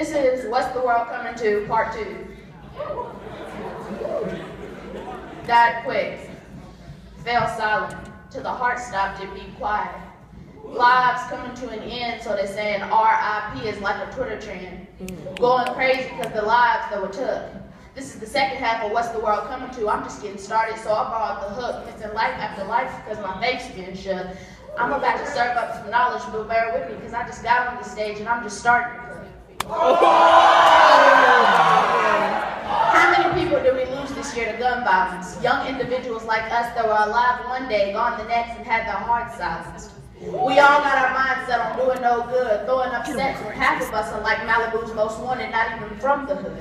This is What's the World Coming To, Part 2. Died quick, fell silent, till the heart stopped it beat quiet. Lives coming to an end, so they're saying RIP is like a Twitter trend. Going crazy because the lives that were took. This is the second half of What's the World Coming To. I'm just getting started, so I borrowed the hook. It's in life after life because my faith's being shook. I'm about to serve up some knowledge, but bear with me because I just got on the stage and I'm just starting to cook. How many people did we lose this year to gun violence? Young individuals like us that were alive one day, gone the next, and had their hearts silenced. We all got our minds set on doing no good, throwing up sex when half of us are like Malibu's Most Wanted, not even from the hood.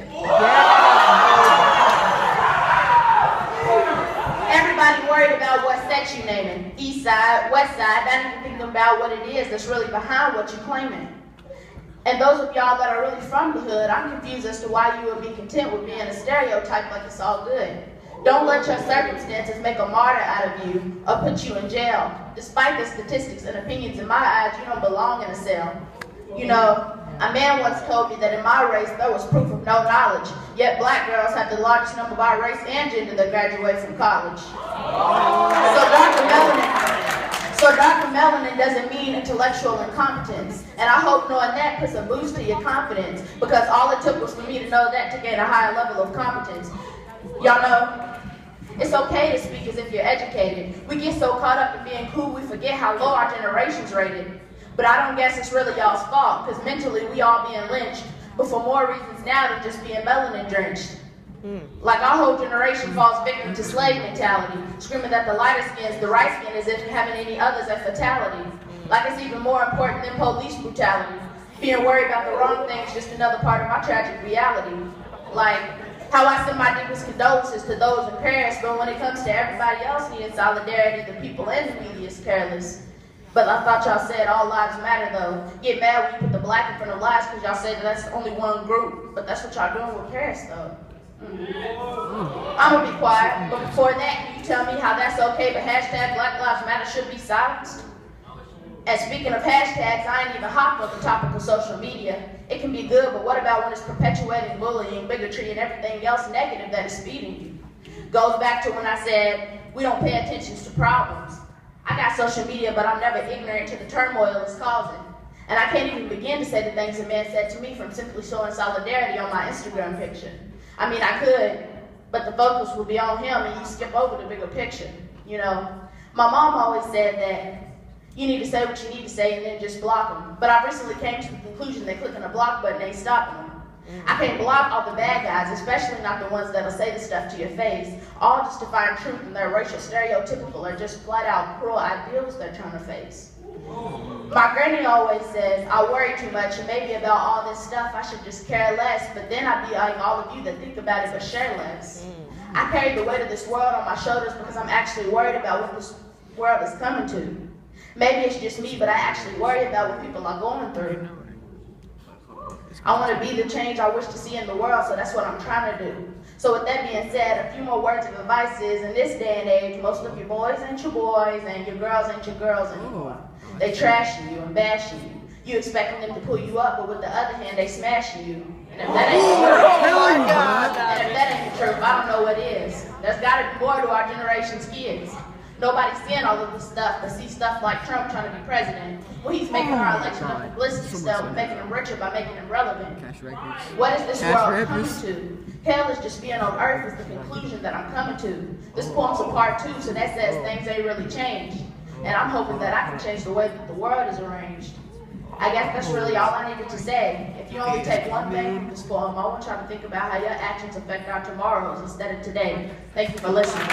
Everybody worried about what sex you naming. East side, west side, not even thinking about what it is that's really behind what you're claiming. And those of y'all that are really from the hood, I'm confused as to why you would be content with being a stereotype like it's all good. Don't let your circumstances make a martyr out of you or put you in jail. Despite the statistics and opinions in my eyes, you don't belong in a cell. You know, a man once told me that in my race there was proof of no knowledge, yet black girls have the largest number of our race and gender that graduate from college. So darker melanin doesn't mean intellectual incompetence. And I hope knowing that puts a boost to your confidence, because all it took was for me to know that to gain a higher level of competence. Y'all know, it's okay to speak as if you're educated. We get so caught up in being cool, we forget how low our generation's rated. But I don't guess it's really y'all's fault, because mentally we all being lynched, but for more reasons now than just being melanin drenched. Like our whole generation falls victim to slave mentality, screaming that the lighter skin is the right skin as if having any others as fatality. Like it's even more important than police brutality. Being worried about the wrong things, just another part of my tragic reality. Like how I send my deepest condolences to those in Paris, but when it comes to everybody else needing solidarity, the people and the media is careless. But I thought y'all said all lives matter though. Get mad when you put the black in front of lives because y'all said that that's only one group. But that's what y'all doing with Paris though. I'm gonna be quiet, but before that, can you tell me how that's okay, but hashtag Black Lives Matter should be silenced? And speaking of hashtags, I ain't even hopped on the topic of social media. It can be good, but what about when it's perpetuating bullying, bigotry, and everything else negative that is feeding you? Goes back to when I said, we don't pay attention to problems. I got social media, but I'm never ignorant to the turmoil it's causing. And I can't even begin to say the things a man said to me from simply showing solidarity on my Instagram picture. I mean, I could, but the focus will be on him and you skip over the bigger picture, you know? My mom always said that you need to say what you need to say and then just block them. But I recently came to the conclusion that clicking a block button ain't stopping them. I can't block all the bad guys, especially not the ones that'll say the stuff to your face, all just to find truth in their racial stereotypical or just flat out cruel ideals they're trying to face. My granny always says, I worry too much and maybe about all this stuff I should just care less, but then I'd be like all of you that think about it but share less. I carry the weight of this world on my shoulders because I'm actually worried about what this world is coming to. Maybe it's just me, but I actually worry about what people are going through. I want to be the change I wish to see in the world, so that's what I'm trying to do. So with that being said, a few more words of advice is, in this day and age, most of your boys ain't your boys and your girls ain't your girls anymore. They trashing you and bashing you. You expecting them to pull you up, but with the other hand, they smashing you. And if that ain't the truth, I don't know what is. There's got to be more to our generation's kids. Nobody's seeing all of this stuff, but see stuff like Trump trying to be president. Well, he's making our election a publicity stuff, making them richer by making them relevant. What is this world coming to? Hell is just being on earth is the conclusion that I'm coming to. This poem's a part 2, so that says things ain't really changed. And I'm hoping that I can change the way that the world is arranged. I guess that's really all I needed to say. If you only take one thing from this poem, I want y'all to think about how your actions affect our tomorrows instead of today. Thank you for listening.